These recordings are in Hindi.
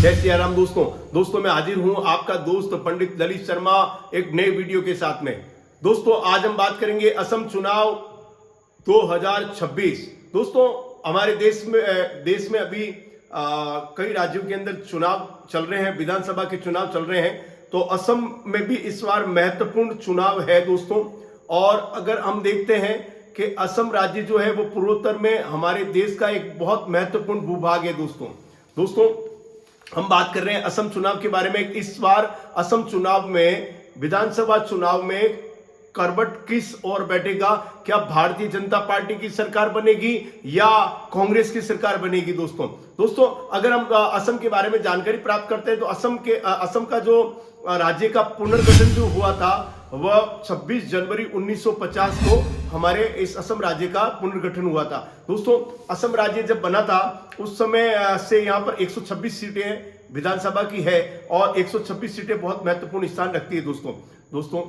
जय सिया राम दोस्तों मैं हाजिर हूं आपका दोस्त पंडित ललित शर्मा एक नए वीडियो के साथ में। दोस्तों आज हम बात करेंगे असम चुनाव 2026। दोस्तों हमारे देश में अभी कई राज्यों के अंदर चुनाव चल रहे हैं, विधानसभा के चुनाव चल रहे हैं। तो असम में भी इस बार महत्वपूर्ण चुनाव है दोस्तों। और अगर हम देखते हैं कि असम राज्य जो है वो पूर्वोत्तर में हमारे देश का एक बहुत महत्वपूर्ण भूभाग है दोस्तों हम बात कर रहे हैं असम चुनाव के बारे में। इस बार असम चुनाव में, विधानसभा चुनाव में करवट किस ओर बैठेगा? क्या भारतीय जनता पार्टी की सरकार बनेगी या कांग्रेस की सरकार बनेगी? दोस्तों अगर हम असम के बारे में जानकारी प्राप्त करते हैं तो असम का जो राज्य का पुनर्गठन जो हुआ था वह 26 जनवरी 1950 को हमारे इस असम राज्य का पुनर्गठन हुआ था। दोस्तों असम राज्य जब बना था उस समय से यहाँ पर 126 सीटें विधानसभा की है और 126 सीटें बहुत महत्वपूर्ण स्थान रखती है दोस्तों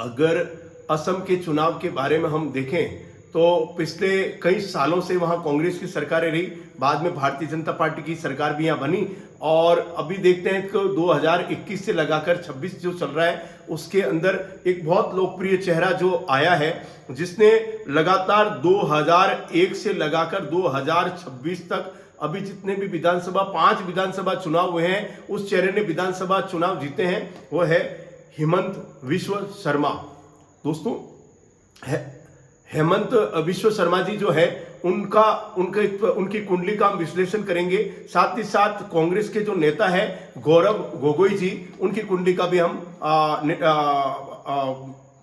अगर असम के चुनाव के बारे में हम देखें तो पिछले कई सालों से वहां कांग्रेस की सरकारें रही, बाद में भारतीय जनता पार्टी की सरकार भी यहां बनी। और अभी देखते हैं कि 2021 से लगाकर 26 जो चल रहा है उसके अंदर एक बहुत लोकप्रिय चेहरा जो आया है, जिसने लगातार 2001 से लगाकर 2026 तक अभी जितने भी 5 विधानसभा चुनाव हुए हैं उस चेहरे ने विधानसभा चुनाव जीते हैं, वो है हेमंत विश्व शर्मा। दोस्तों हेमंत विश्व शर्मा जी जो है उनकी कुंडली का हम विश्लेषण करेंगे। साथ ही साथ कांग्रेस के जो नेता है गौरव गोगोई जी, उनकी कुंडली का भी हम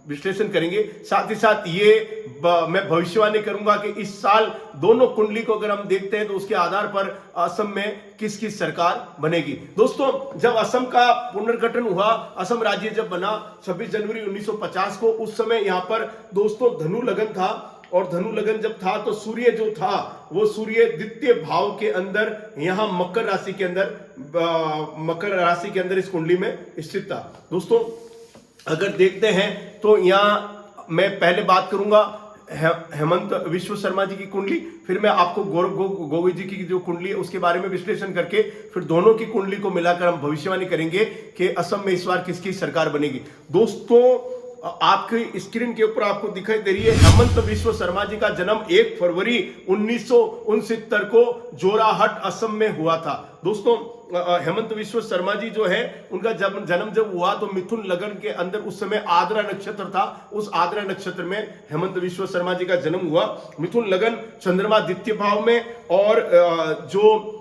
विश्लेषण करेंगे। साथ ही साथ मैं भविष्यवाणी करूंगा कि इस साल दोनों कुंडली को अगर हम देखते हैं तो उसके आधार पर असम में किसकी सरकार बनेगी। दोस्तों जब असम का पुनर्गठन हुआ, असम राज्य जब बना 26 जनवरी 1950 को, उस समय यहाँ पर दोस्तों धनु लगन था। और धनु लगन जब था तो सूर्य जो था वो सूर्य द्वितीय भाव के अंदर यहाँ मकर राशि के अंदर इस कुंडली में स्थित था। दोस्तों अगर देखते हैं तो यहाँ मैं पहले बात करूंगा हेमंत विश्व शर्मा जी की कुंडली, फिर मैं आपको गौरव गोगोई जी की जो कुंडली है उसके बारे में विश्लेषण करके फिर दोनों की कुंडली को मिलाकर हम भविष्यवाणी करेंगे कि असम में इस बार किसकी सरकार बनेगी। दोस्तों आपकी स्क्रीन के ऊपर आपको दिखाई दे रही है हेमंत विश्व शर्मा जी का जन्म 1 फरवरी 1969 को जोराहट असम में हुआ था। दोस्तों हेमंत विश्व शर्मा जी जो है उनका जन्म जब हुआ तो मिथुन लगन के अंदर उस समय आद्रा नक्षत्र था, उस आद्रा नक्षत्र में हेमंत विश्व शर्मा जी का जन्म हुआ। मिथुन लगन चंद्रमा द्वितीय भाव में और जो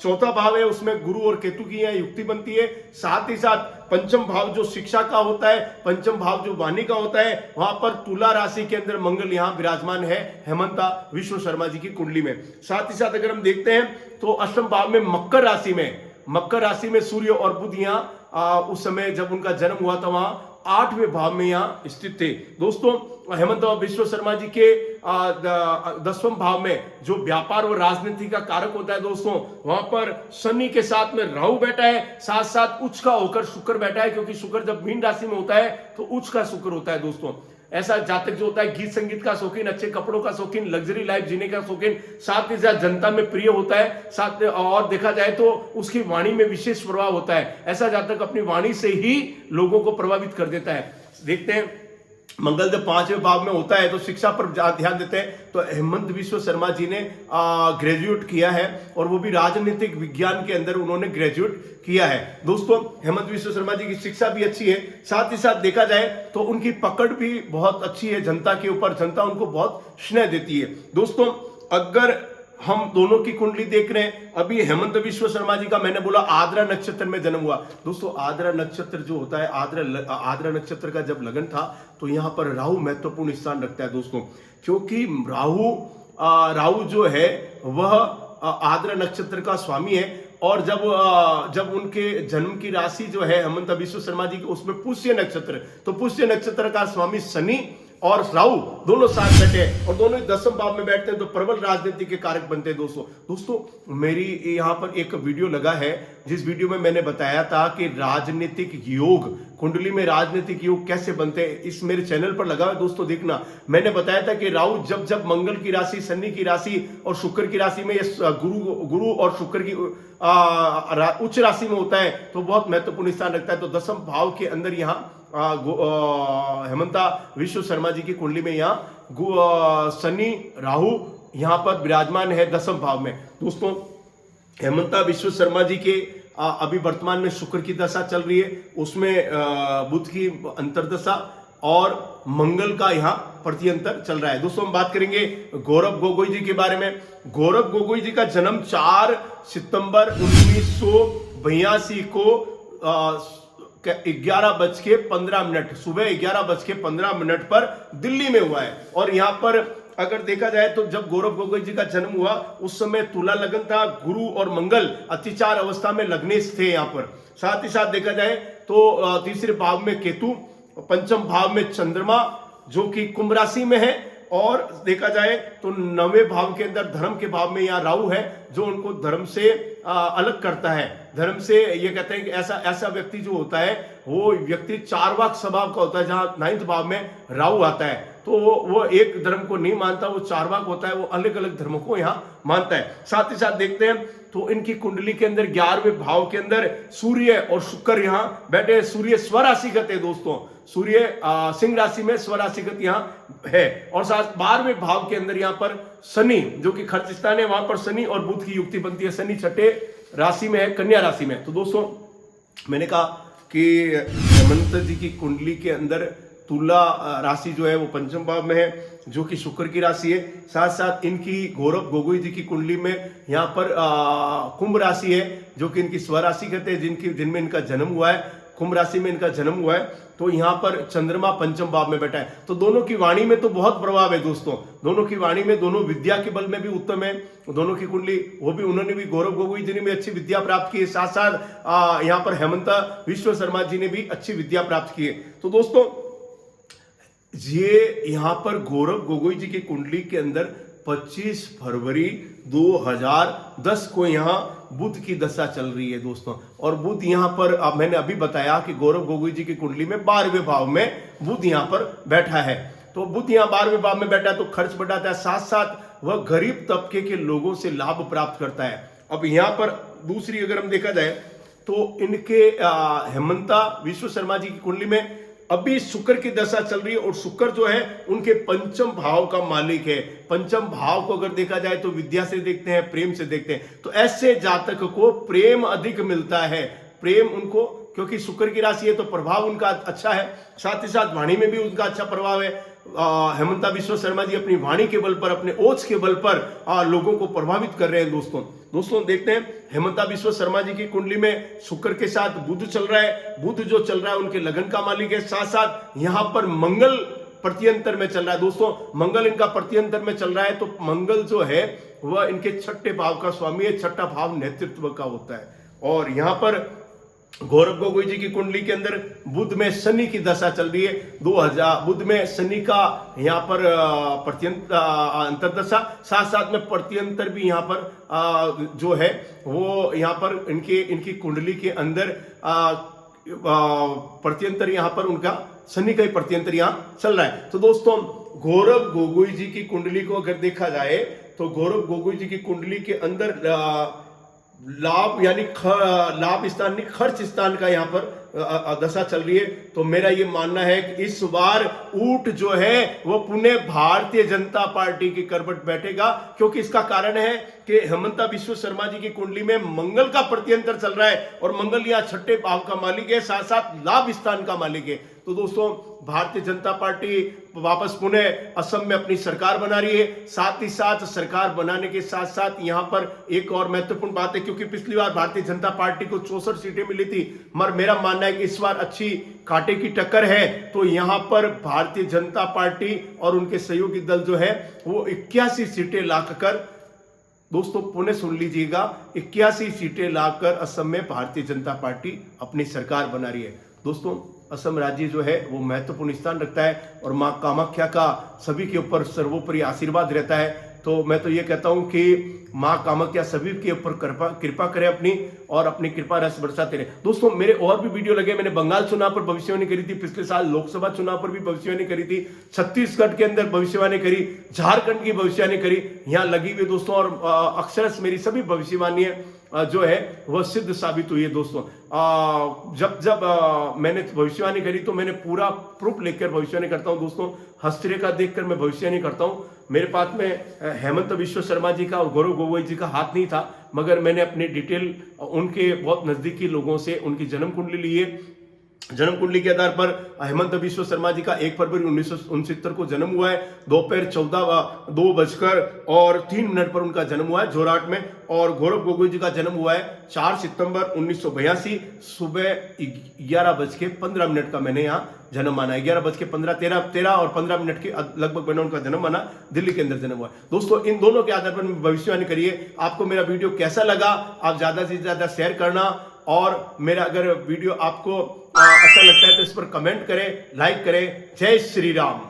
चौथा भाव है उसमें गुरु और केतु की यहाँ युक्ति बनती है। साथ ही साथ पंचम भाव जो शिक्षा का होता है, पंचम भाव जो वाणी का होता है, वहां पर तुला राशि के अंदर मंगल यहाँ विराजमान है हेमंत विश्व शर्मा जी की कुंडली में। साथ ही साथ अगर हम देखते हैं तो अष्टम भाव में मकर राशि में सूर्य और बुध यहाँ उस समय जब उनका जन्म हुआ था वहां 8वें भाव में यहाँ स्थित थे। दोस्तों हेमंत विश्व शर्मा जी के 10वें भाव में जो व्यापार और राजनीति का कारक होता है दोस्तों, वहां पर शनि के साथ में राहु बैठा है, साथ साथ उच्च का होकर शुक्र बैठा है, क्योंकि शुक्र जब मीन राशि में होता है तो उच्च का शुक्र होता है। दोस्तों ऐसा जातक जो होता है गीत संगीत का शौकीन, अच्छे कपड़ों का शौकीन, लग्जरी लाइफ जीने का शौकीन, साथ ही साथ जनता में प्रिय होता है, साथ और देखा जाए तो उसकी वाणी में विशेष प्रभाव होता है। ऐसा जातक अपनी वाणी से ही लोगों को प्रभावित कर देता है। देखते हैं मंगल जब 5वें भाव में होता है तो शिक्षा पर ध्यान देते हैं। तो हेमंत विश्व शर्मा जी ने ग्रेजुएट किया है और वो भी राजनीतिक विज्ञान के अंदर उन्होंने ग्रेजुएट किया है। दोस्तों हेमंत विश्व शर्मा जी की शिक्षा भी अच्छी है, साथ ही साथ देखा जाए तो उनकी पकड़ भी बहुत अच्छी है जनता के ऊपर, जनता उनको बहुत स्नेह देती है। दोस्तों अगर हम दोनों की कुंडली देख रहे हैं, अभी हेमंत विश्व शर्मा जी का मैंने बोला आद्रा नक्षत्र में जन्म हुआ। दोस्तों आद्रा नक्षत्र जो होता है, आद्रा नक्षत्र का जब लगन था तो यहाँ पर राहु महत्वपूर्ण स्थान रखता है दोस्तों, क्योंकि राहु जो है वह आद्रा नक्षत्र का स्वामी है। और जब उनके जन्म की राशि जो है हेमंत विश्व शर्मा जी की उसमें पुष्य नक्षत्र, तो पुष्य नक्षत्र का स्वामी शनि और राहु दोनों साथ बैठे हैं और दोनों ही 10वें भाव में बैठते हैं तो प्रबल राजनीति के कारक बनते हैं। दोस्तों मेरी यहाँ पर एक वीडियो लगा है जिस वीडियो में मैंने बताया था कि राजनीतिक योग, कुंडली में राजनीतिक योग कैसे बनते हैं, इस मेरे चैनल पर लगा है दोस्तों, देखना। मैंने बताया था कि राहु जब जब मंगल की राशि, शनि की राशि और शुक्र की राशि में, गुरु और शुक्र की उच्च राशि में होता है तो बहुत महत्वपूर्ण स्थान रखता है। तो 10वें भाव के अंदर यहाँ हेमंता विश्व शर्मा जी की कुंडली में यहाँ शनि राहु यहाँ पर विराजमान है 10वें भाव में। दोस्तों हेमंता विश्व शर्मा जी के अभी वर्तमान में शुक्र की दशा चल रही है, उसमें बुध की अंतरदशा और मंगल का यहाँ प्रत्यंतर चल रहा है। दोस्तों हम बात करेंगे गौरव गोगोई जी के बारे में। गौरव गोगोई जी का जन्म 4 सितंबर 1982 को 11:15 सुबह 11:15 पर दिल्ली में हुआ है। और यहाँ पर अगर देखा जाए तो जब गौरव गोगोई जी का जन्म हुआ उस समय तुला लगन था, गुरु और मंगल अतिचार अवस्था में लग्नेश थे यहाँ पर। साथ ही साथ देखा जाए तो तीसरे भाव में केतु, पंचम भाव में चंद्रमा जो कि कुंभ राशि में है, और देखा जाए तो 9वें भाव के अंदर धर्म के भाव में यहाँ राहु है जो उनको धर्म से अलग करता है। धर्म से ये कहते हैं कि ऐसा व्यक्ति जो होता है वो व्यक्ति चार्वाक स्वभाव का होता है। जहां 9वें भाव में राहु आता है तो वो एक धर्म को नहीं मानता, वो चार्वाक होता है, वो अलग अलग धर्मों को यहाँ मानता है। साथ ही साथ देखते हैं तो इनकी कुंडली के अंदर 11वें भाव के अंदर सूर्य और शुक्र यहाँ बैठे। सूर्य स्वराशिगत है दोस्तों, सूर्य सिंह राशि में स्वराशिगत यहाँ है। और साथ 12वें भाव के अंदर यहाँ पर शनि जो कि खर्च स्थान है, वहां पर शनि और बुध की युक्ति बनती है। शनि 6ठे राशि में है, कन्या राशि में। तो दोस्तों मैंने कहा कि हेमंत जी की कुंडली के अंदर तुला राशि जो है वो पंचम भाव में है जो कि शुक्र की राशि है। साथ साथ इनकी गौरव गोगोई जी की कुंडली में यहाँ पर कुंभ राशि है जो कि इनकी स्वराशि कहते हैं, जिनमें इनका जन्म हुआ है, कुंभ राशि में इनका जन्म हुआ है। तो यहाँ पर चंद्रमा पंचम भाव में बैठा है। तो दोनों की वाणी में तो बहुत प्रभाव है दोस्तों, दोनों की वाणी में, दोनों विद्या के बल में भी उत्तम है। दोनों की कुंडली वो भी, उन्होंने भी, गौरव गोगोई जी ने भी अच्छी विद्या प्राप्त की है। साथ साथ यहाँ पर हेमंता विश्व शर्मा जी ने भी अच्छी विद्या प्राप्त की है। तो दोस्तों ये यहाँ पर गौरव गोगोई जी की कुंडली के अंदर 25 फरवरी 2010 को यहाँ बुध की दशा चल रही है दोस्तों। और बुध यहाँ पर मैंने अभी बताया कि गौरव गोगोई जी की कुंडली में 12वें भाव में बुध यहाँ पर बैठा है। तो बुध यहाँ 12वें भाव में बैठा है तो खर्च बढ़ाता है, साथ साथ वह गरीब तबके के लोगों से लाभ प्राप्त करता है। अब यहाँ पर दूसरी अगर हम देखा जाए तो इनके हेमंता विश्व शर्मा जी की कुंडली में अभी शुक्र की दशा चल रही है और शुक्र जो है उनके पंचम भाव का मालिक है। पंचम भाव को अगर देखा जाए तो विद्या से देखते हैं, प्रेम से देखते हैं। तो ऐसे जातक को प्रेम अधिक मिलता है, प्रेम उनको, क्योंकि शुक्र की राशि है तो प्रभाव उनका अच्छा है। साथ ही साथ वाणी में भी उनका अच्छा प्रभाव है। हेमंता विश्व शर्मा जी अपनी वाणी के बल पर, अपने ओज के बल पर लोगों को प्रभावित कर रहे हैं दोस्तों देखते हैं हेमंता विश्व शर्मा जी की कुंडली में शुक्र के साथ बुध चल रहा है। बुध जो चल रहा है उनके लगन का मालिक है। साथ साथ यहाँ पर मंगल प्रत्यंतर में चल रहा है दोस्तों, मंगल इनका प्रत्यंतर में चल रहा है। तो मंगल जो है वह इनके 6ठे भाव का स्वामी है। 6ठा भाव नेतृत्व का होता है। और यहाँ पर गौरव गोगोई जी की कुंडली के अंदर बुध में शनि की दशा चल रही है। 2000 बुध में शनि का यहाँ पर अंतरदशा, साथ साथ में प्रत्यंतर भी यहाँ पर जो है वो यहाँ पर इनकी कुंडली के अंदर प्रत्यंतर यहाँ पर उनका शनि का ही प्रत्यंतर यहाँ चल रहा है। तो दोस्तों गौरव गोगोई जी की कुंडली को अगर देखा जाए तो गौरव गोगोई जी की कुंडली के अंदर लाभ यानी लाभ स्थान नहीं, खर्च स्थान का यहाँ पर दशा चल रही है। तो मेरा ये मानना है कि इस बार ऊंट जो है वो पुणे भारतीय जनता पार्टी की करवट बैठेगा, क्योंकि इसका कारण है कि हेमंता विश्व शर्मा जी की कुंडली में मंगल का प्रत्यंतर चल रहा है और मंगल यहाँ 6ठे भाव का मालिक है, साथ साथ लाभ स्थान का मालिक है। तो दोस्तों भारतीय जनता पार्टी वापस पुणे असम में अपनी सरकार बना रही है। साथ ही साथ सरकार बनाने के साथ साथ यहाँ पर एक और महत्वपूर्ण बात है, क्योंकि पिछली बार भारतीय जनता पार्टी को 64 सीटें मिली थी, मगर मेरा मानना है कि इस बार अच्छी कांटे की टक्कर है। तो यहाँ पर भारतीय जनता पार्टी और उनके सहयोगी दल जो है वो 81 सीटें लाकर, दोस्तों पुणे सुन लीजिएगा, 81 सीटें लाकर असम में भारतीय जनता पार्टी अपनी सरकार बना रही है। दोस्तों असम राज्य जो है वो महत्वपूर्ण स्थान रखता है और माँ कामाख्या का सभी के ऊपर सर्वोपरि आशीर्वाद रहता है। तो मैं तो ये कहता हूं कि माँ कामाख्या सभी के ऊपर कृपा करे अपनी, और अपनी कृपा रस बरसाते रहे। दोस्तों मेरे और भी वीडियो लगे, मैंने बंगाल चुनाव पर भविष्यवाणी करी थी, पिछले साल लोकसभा चुनाव पर भी भविष्यवाणी करी थी, छत्तीसगढ़ के अंदर भविष्यवाणी करी, झारखंड की भविष्यवाणी करी, यहाँ लगी हुई दोस्तों। और अक्षरश मेरी सभी भविष्यवाणियां जो है वह सिद्ध साबित हुई है दोस्तों। जब मैंने भविष्यवाणी करी तो मैंने पूरा प्रूफ लेकर भविष्यवाणी करता हूं दोस्तों। हस्तरेखा देखकर मैं भविष्यवाणी करता हूं। मेरे पास में हेमंत विश्व शर्मा जी का और गौरव गोगोई जी का हाथ नहीं था, मगर मैंने अपनी डिटेल उनके बहुत नजदीकी लोगों से उनकी जन्म कुंडली ली है। जन्म कुंडली के आधार पर हेमंत विश्व शर्मा जी का 1 फरवरी 1969 को जन्म हुआ है, दोपहर 2:03 पर उनका जन्म हुआ है जोरहाट में। और गौरव गोगोई जी का जन्म हुआ है 4 सितंबर 1982 सुबह 11:15 का मैंने यहाँ जन्म माना है। 11:13 और 15 के लगभग मैंने उनका जन्म माना, दिल्ली के अंदर जन्म हुआ है दोस्तों। इन दोनों के आधार पर भविष्यवाणी करिए। आपको मेरा वीडियो कैसा लगा आप ज्यादा से ज्यादा शेयर करना, और मेरा अगर वीडियो आपको अच्छा लगता है तो इस पर कमेंट करें, लाइक करें। जय श्री राम।